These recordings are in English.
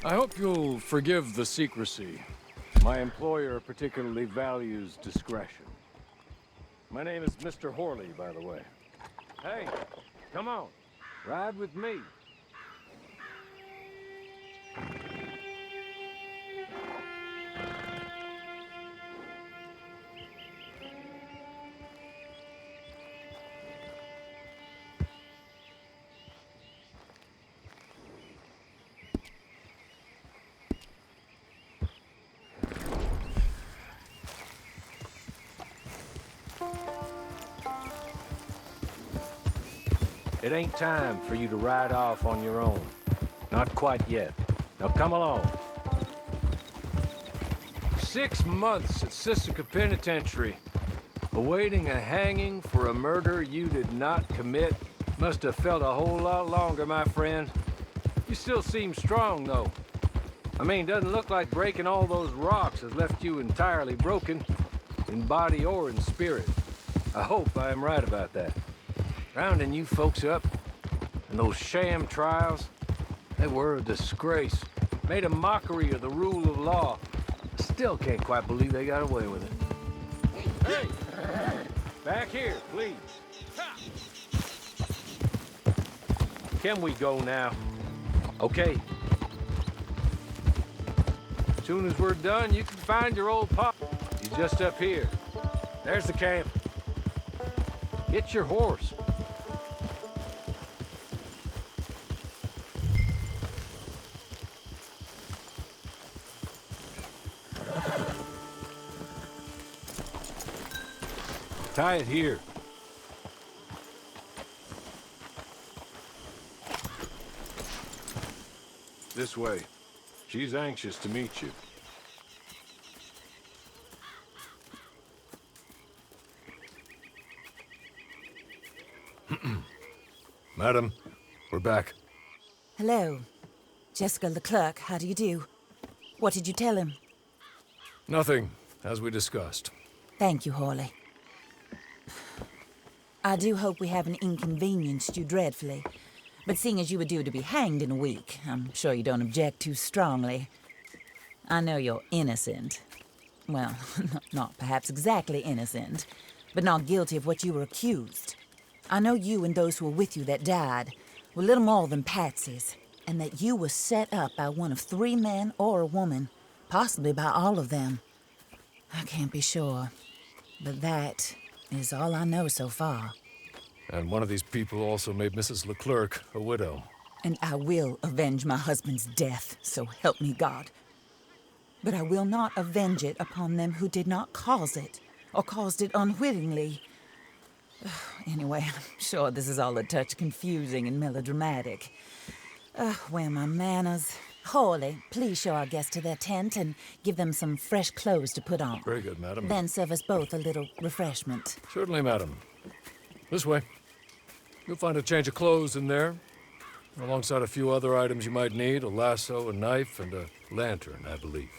I hope you'll forgive the secrecy. My employer particularly values discretion. My name is Mr. Horley, by the way. Hey, come on. Ride with me. It ain't time for you to ride off on your own. Not quite yet. Now come along. 6 months at Scythe Penitentiary, awaiting a hanging for a murder you did not commit. Must have felt a whole lot longer, my friend. You still seem strong, though. I mean, doesn't look like breaking all those rocks has left you entirely broken, in body or in spirit. I hope I am right about that. Rounding you folks up, and those sham trials, they were a disgrace. Made a mockery of the rule of law. I still can't quite believe they got away with it. Hey! Back here, please. Can we go now? Okay. As soon as we're done, you can find your old pop. He's just up here. There's the camp. Get your horse. Tie it here. This way. She's anxious to meet you. Madam, we're back. Hello. Jessica Leclerc, how do you do? What did you tell him? Nothing, as we discussed. Thank you, Horley. I do hope we haven't inconvenienced you dreadfully. But seeing as you were due to be hanged in a week, I'm sure you don't object too strongly. I know you're innocent. Well, not perhaps exactly innocent, but not guilty of what you were accused. I know you and those who were with you that died were little more than patsies, and that you were set up by one of 3 men or a woman, possibly by all of them. I can't be sure, but that is all I know so far. And one of these people also made Mrs. Leclerc a widow. And I will avenge my husband's death, so help me God. But I will not avenge it upon them who did not cause it, or caused it unwittingly. Anyway, I'm sure this is all a touch confusing and melodramatic. Where are my manners? Horley, please show our guests to their tent and give them some fresh clothes to put on. Very good, madam. Then serve us both a little refreshment. Certainly, madam. This way. You'll find a change of clothes in there, alongside a few other items you might need, a lasso, a knife, and a lantern, I believe.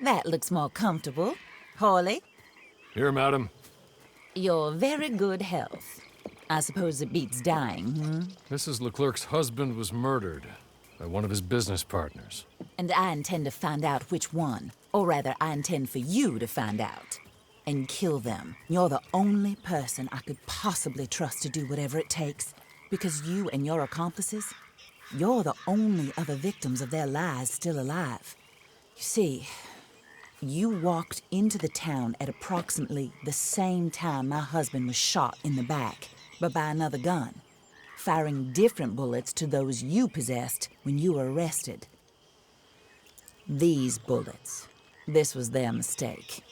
That looks more comfortable. Horley, Here, madam. your very good health. I suppose it beats dying, hmm? Mrs. Leclerc's husband was murdered by one of his business partners. And I intend to find out which one. Or rather, I intend for you to find out. And kill them. You're the only person I could possibly trust to do whatever it takes. Because you and your accomplices, you're the only other victims of their lies still alive. You see, you walked into the town at approximately the same time my husband was shot in the back, but by another gun, firing different bullets to those you possessed when you were arrested. These bullets, this was their mistake.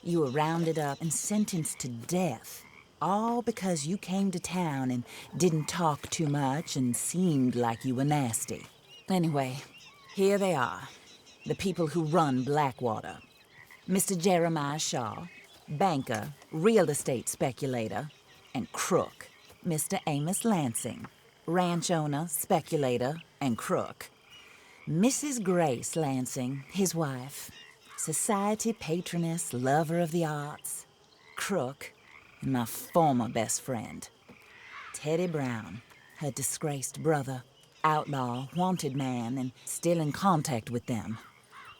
You were rounded up and sentenced to death, all because you came to town and didn't talk too much and seemed like you were nasty. Anyway, here they are, the people who run Blackwater. Mr. Jeremiah Shaw, banker, real estate speculator, and crook. Mr. Amos Lansing, ranch owner, speculator, and crook. Mrs. Grace Lansing, his wife, society patroness, lover of the arts, crook, and my former best friend. Teddy Brown, her disgraced brother, outlaw, wanted man, and still in contact with them.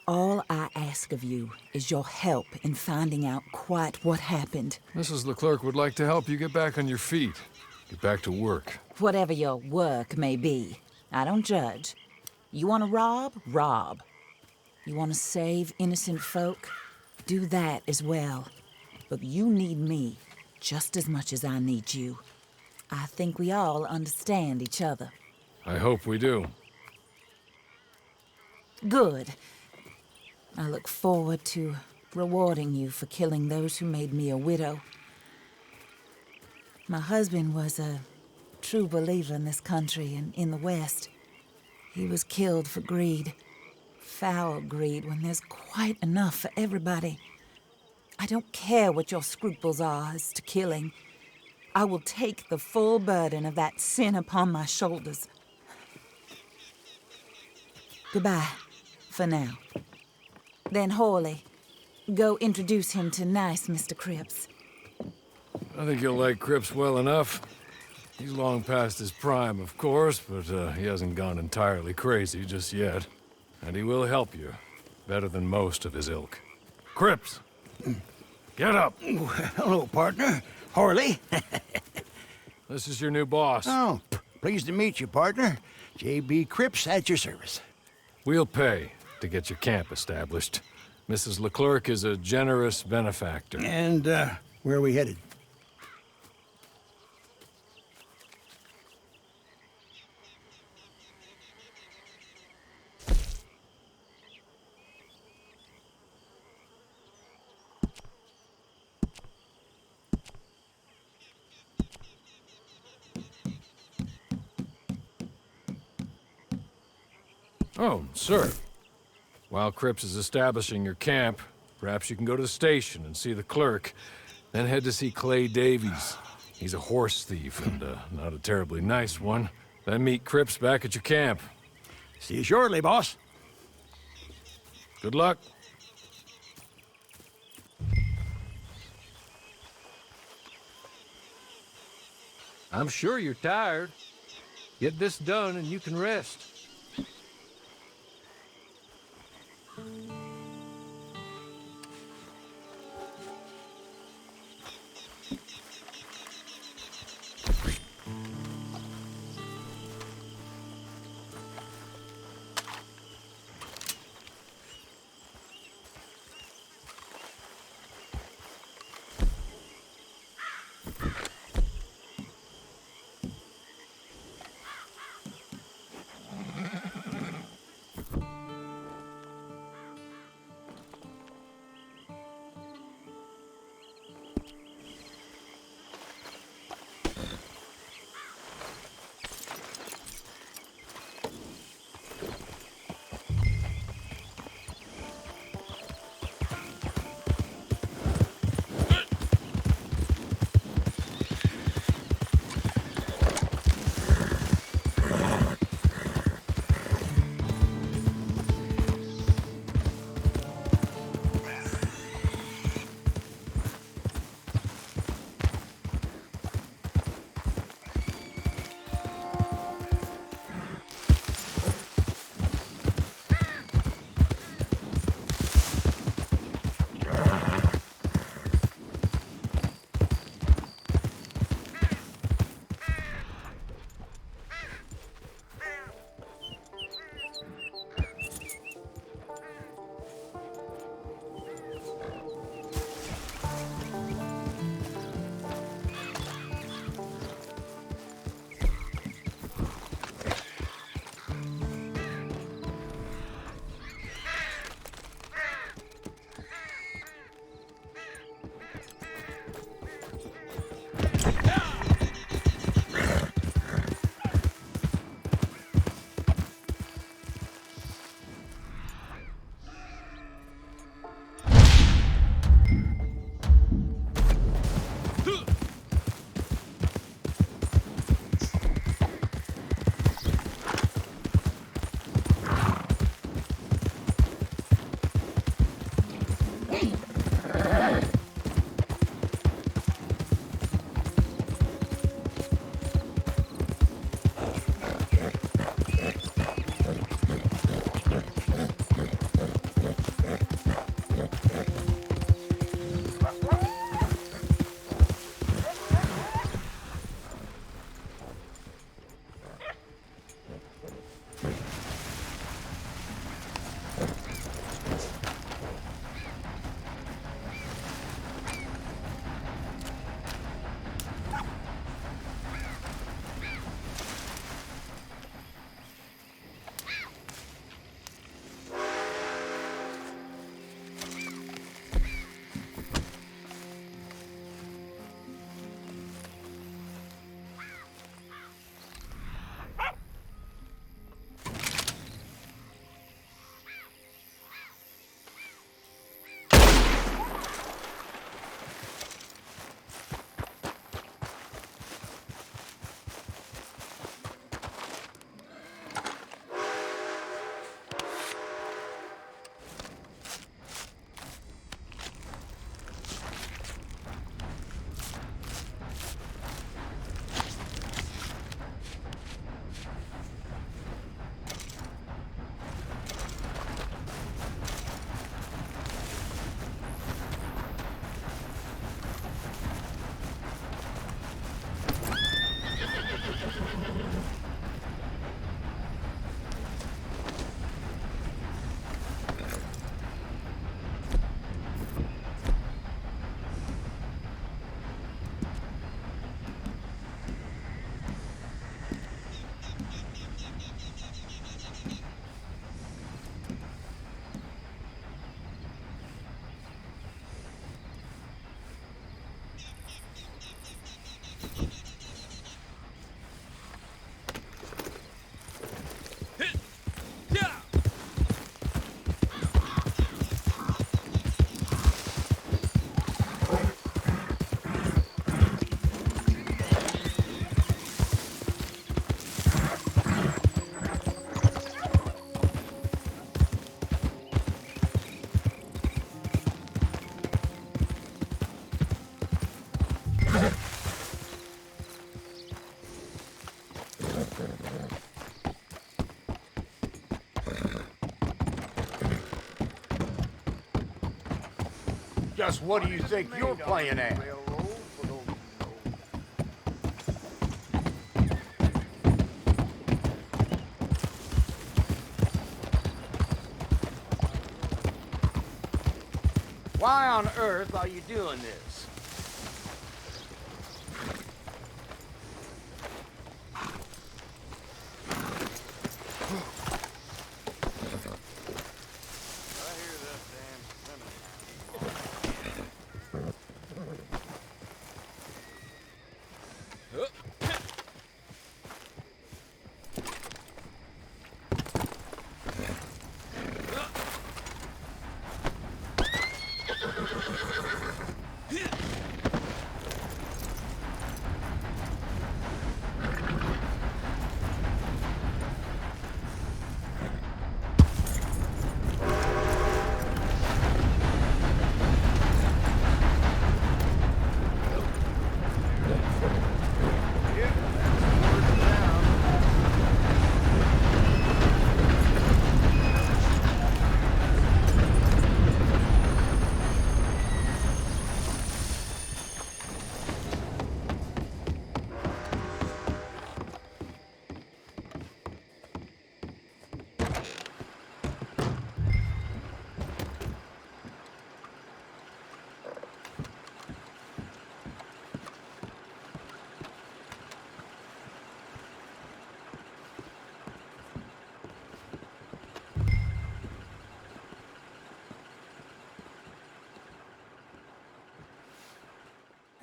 All I ask of you is your help in finding out quite what happened. Mrs. Leclerc would like to help you get back on your feet. Get back to work. Whatever your work may be, I don't judge. You want to rob? Rob. You want to save innocent folk? Do that as well. But you need me just as much as I need you. I think we all understand each other. I hope we do. Good. I look forward to rewarding you for killing those who made me a widow. My husband was a true believer in this country and in the West. He was killed for greed. Foul greed when there's quite enough for everybody. I don't care what your scruples are as to killing. I will take the full burden of that sin upon my shoulders. Goodbye, for now. Then Horley, go introduce him to nice Mr. Cripps. I think you'll like Cripps well enough. He's long past his prime, of course, but he hasn't gone entirely crazy just yet. And he will help you, better than most of his ilk. Cripps! Get up! Hello, partner. Horley. This is your new boss. Oh, pleased to meet you, partner. J.B. Cripps at your service. We'll pay to get your camp established. Mrs. Leclerc is a generous benefactor. And, where are we headed? Oh, sir. While Cripps is establishing your camp, perhaps you can go to the station and see the clerk, then head to see Clay Davies. He's a horse thief, and not a terribly nice one. Then meet Cripps back at your camp. See you shortly, boss. Good luck. I'm sure you're tired. Get this done and you can rest. Just what do you think you're playing at? Why on earth are you doing this?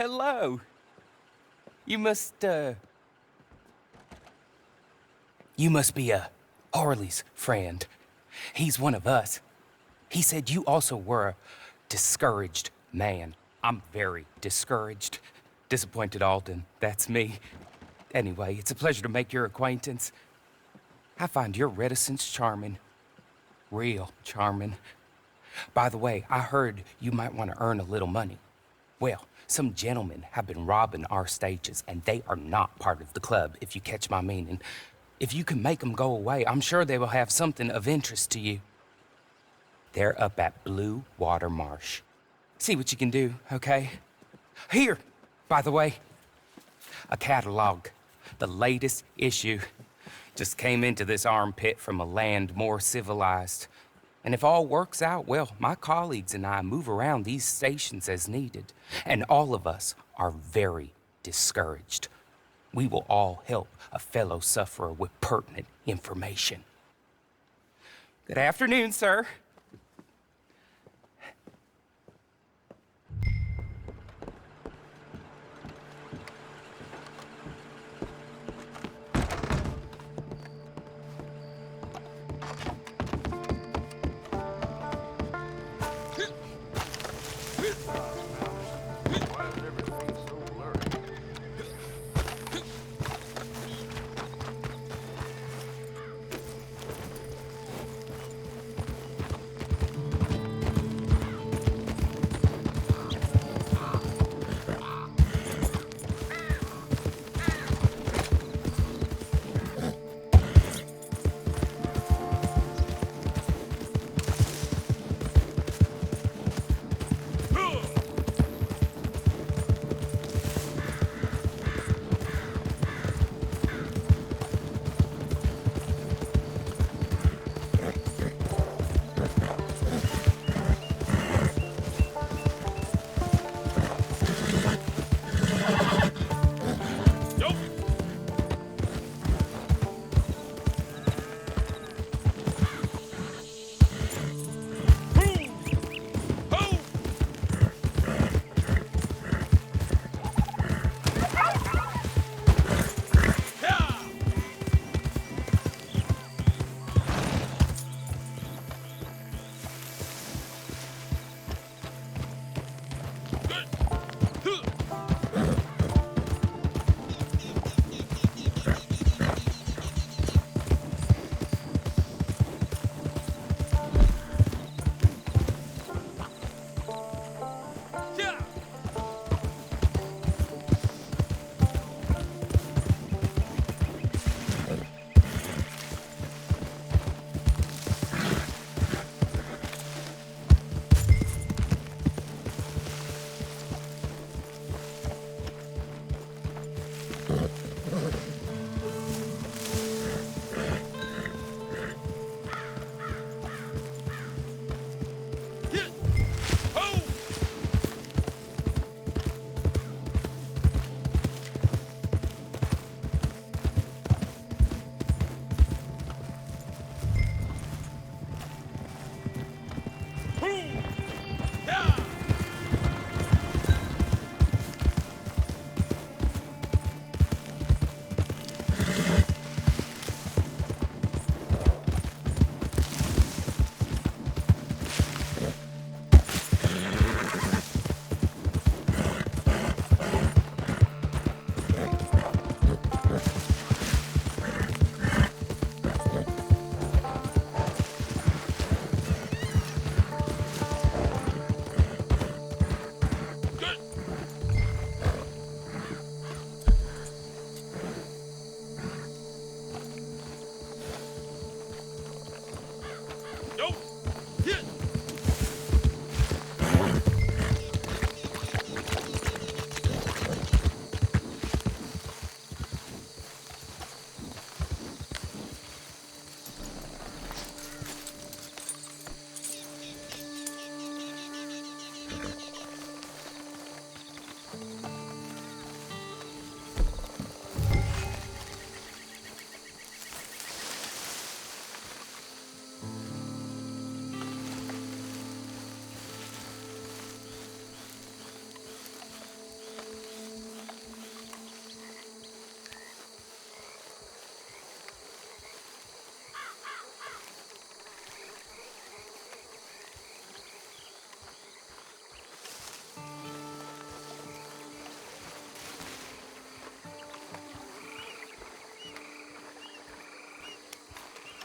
Hello. You must be Horley's friend. He's one of us. He said you also were a discouraged man. I'm very discouraged. Disappointed Alden, that's me. Anyway, it's a pleasure to make your acquaintance. I find your reticence charming. Real charming. By the way, I heard you might want to earn a little money. Well, some gentlemen have been robbing our stages, and they are not part of the club, if you catch my meaning. If you can make them go away, I'm sure they will have something of interest to you. They're up at Blue Water Marsh. See what you can do, okay? Here, by the way, a catalog. The latest issue. Just came into this armpit from a land more civilized. And if all works out, well, my colleagues and I move around these stations as needed. And all of us are very discouraged. We will all help a fellow sufferer with pertinent information. Good afternoon, sir.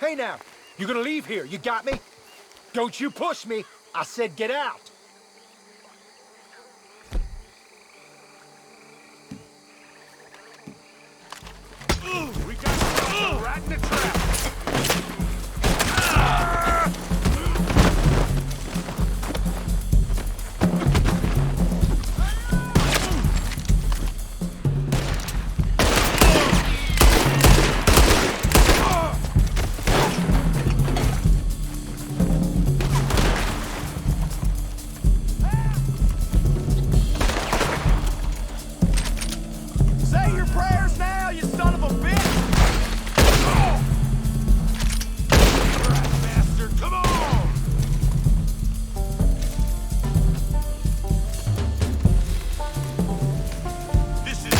Hey now, you gonna leave here, you got me? Don't you push me. I said get out. We got right in the trap. Say your prayers now, you son of a bitch! Bastard, come on! This is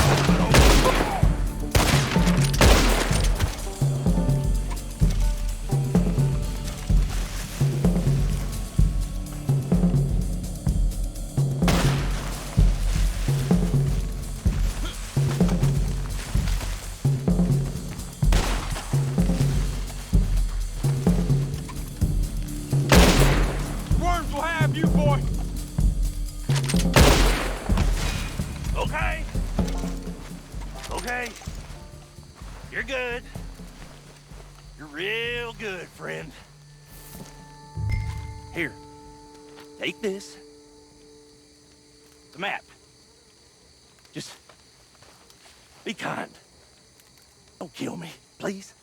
worms will have you, boy! Okay. Okay. You're good. You're real good, friend. Here. Take this. The map. Just be kind. Don't kill me, please.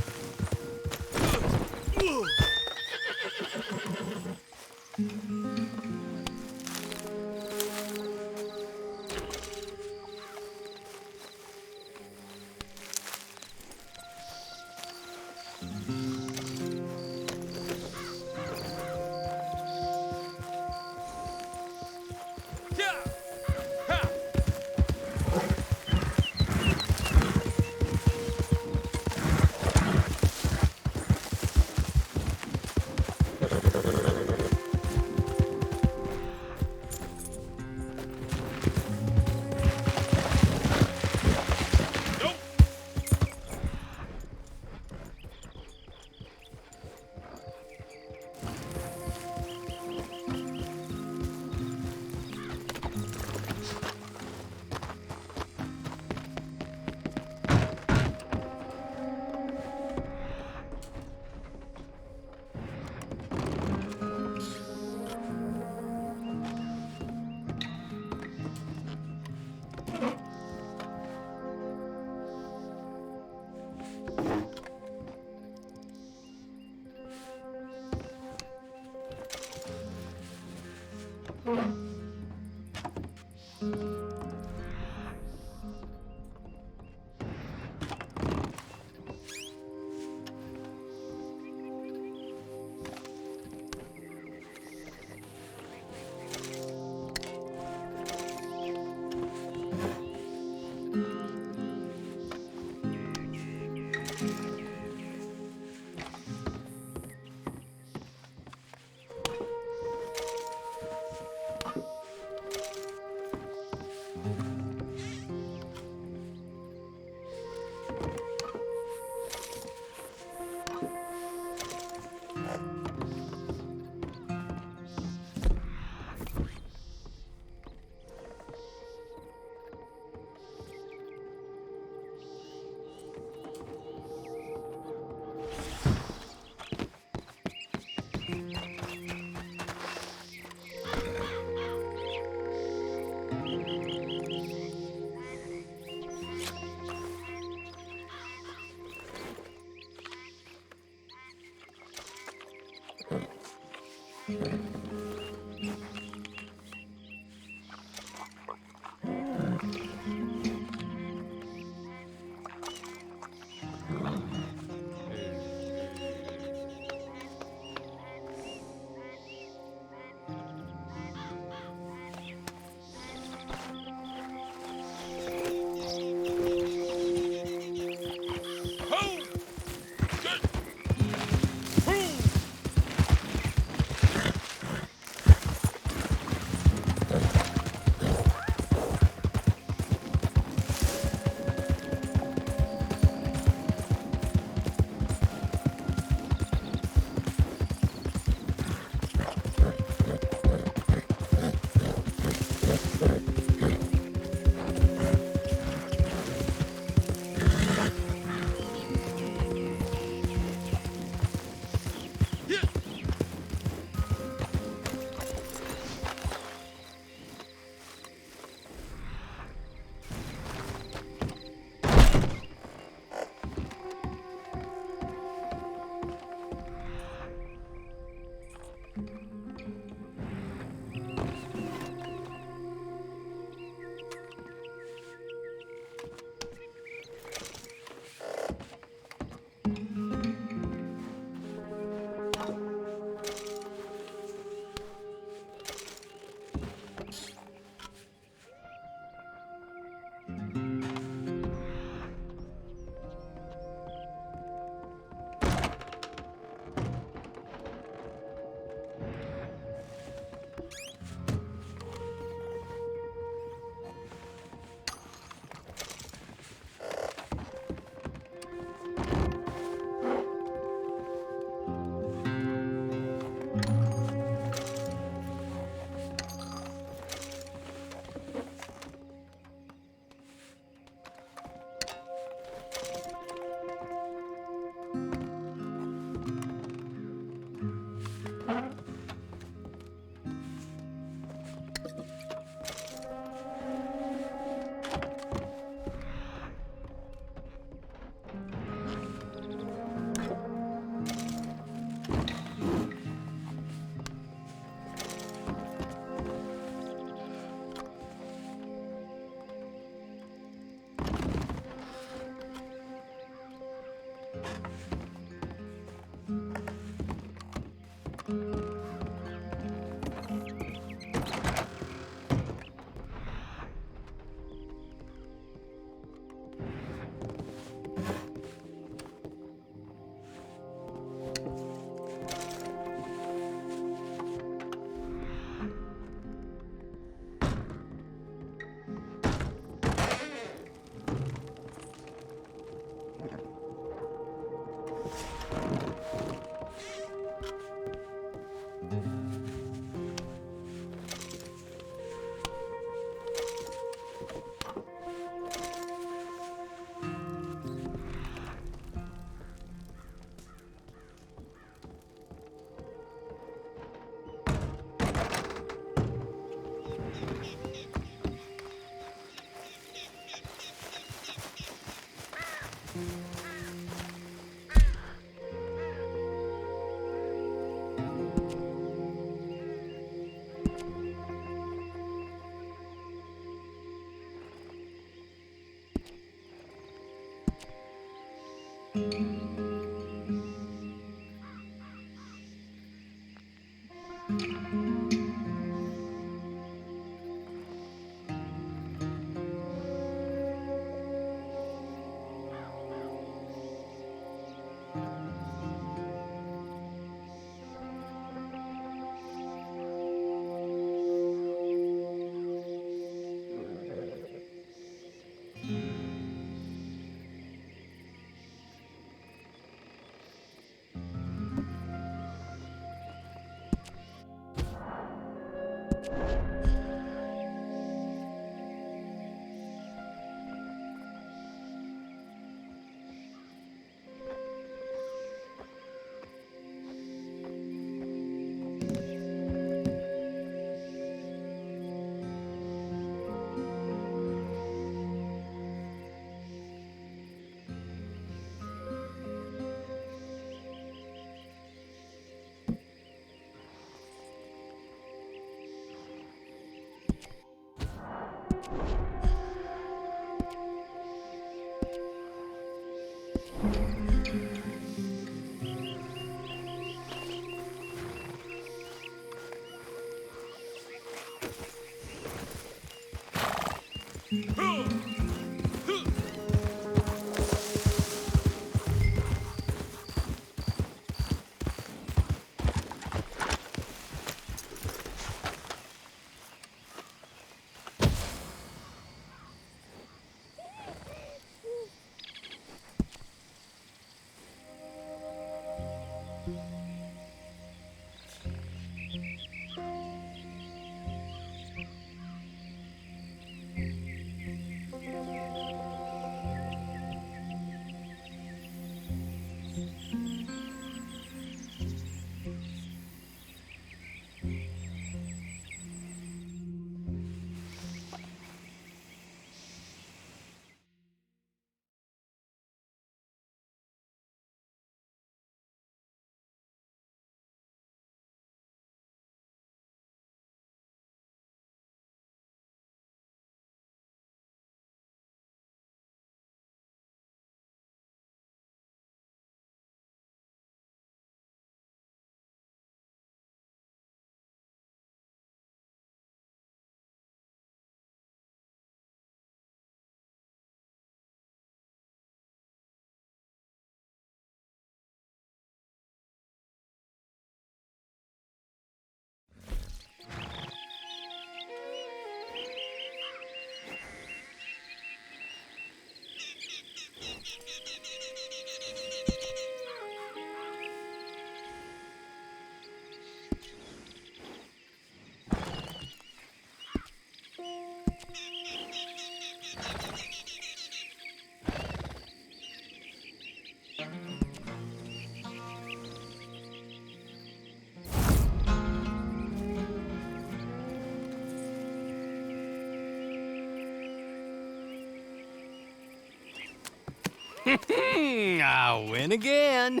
I win again.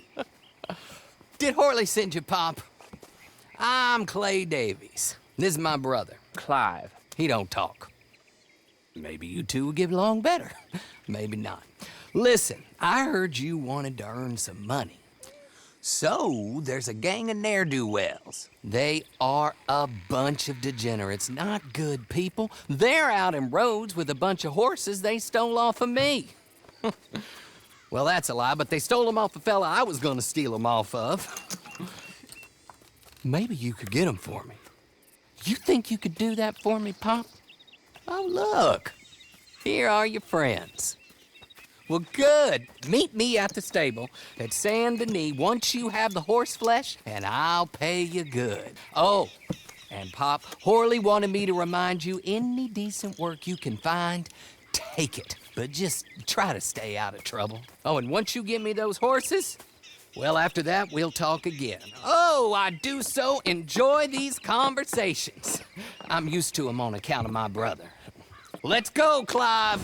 Did Horley send you, Pop? I'm Clay Davies. This is my brother, Clive. He don't talk. Maybe you two will get along better. Maybe not. Listen, I heard you wanted to earn some money. So, there's a gang of ne'er-do-wells. They are a bunch of degenerates, not good people. They're out in roads with a bunch of horses they stole off of me. Well, that's a lie, but they stole them off the fella I was gonna steal them off of. Maybe you could get them for me. You think you could do that for me, Pop? Oh, look. Here are your friends. Well, good. Meet me at the stable at Saint Denis once you have the horse flesh, and I'll pay you good. Oh, and Pop, Horley wanted me to remind you, any decent work you can find, take it. But just try to stay out of trouble. Oh, and once you give me those horses, well, after that, we'll talk again. Oh, I do so enjoy these conversations. I'm used to them on account of my brother. Let's go, Clive.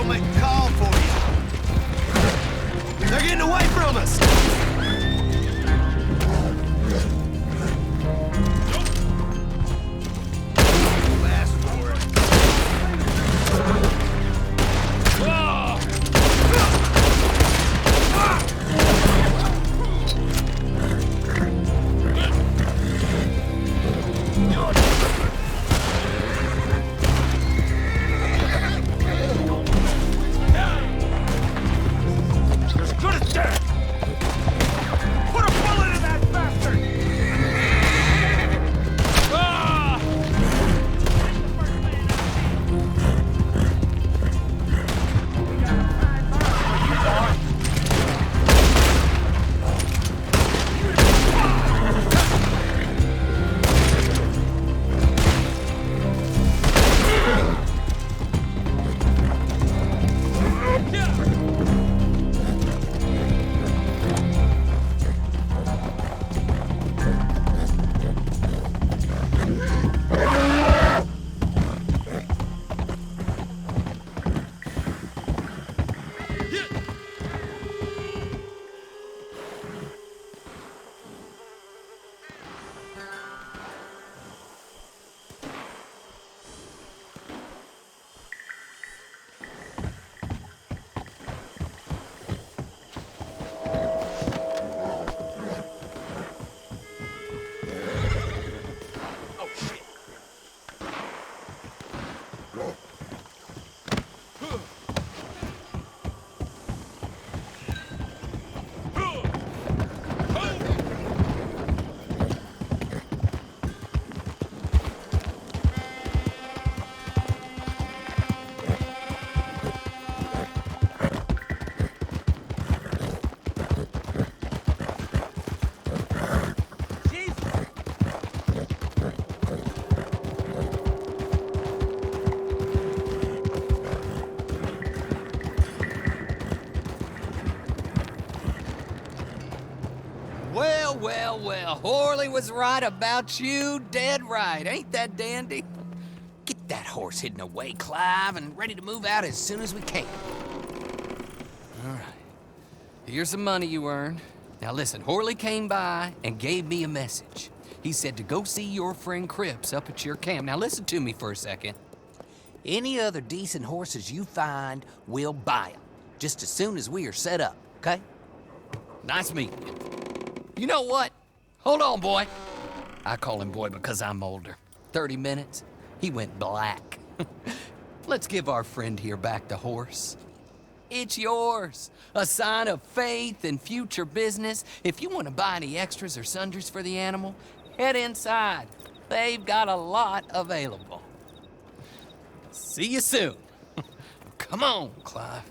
I'll make a call for you. They're getting away from us! Well, Horley was right about you, dead right. Ain't that dandy? Get that horse hidden away, Clive, and ready to move out as soon as we can. All right. Here's the money you earned. Now listen, Horley came by and gave me a message. He said to go see your friend Cripps up at your camp. Now listen to me for a second. Any other decent horses you find, we'll buy them. Just as soon as we are set up, okay? Nice meeting you. You know what? Hold on, boy. I call him boy because I'm older. 30 minutes, he went black. Let's give our friend here back the horse. It's yours. A sign of faith and future business. If you want to buy any extras or sundries for the animal, head inside. They've got a lot available. See you soon. Come on, Clive.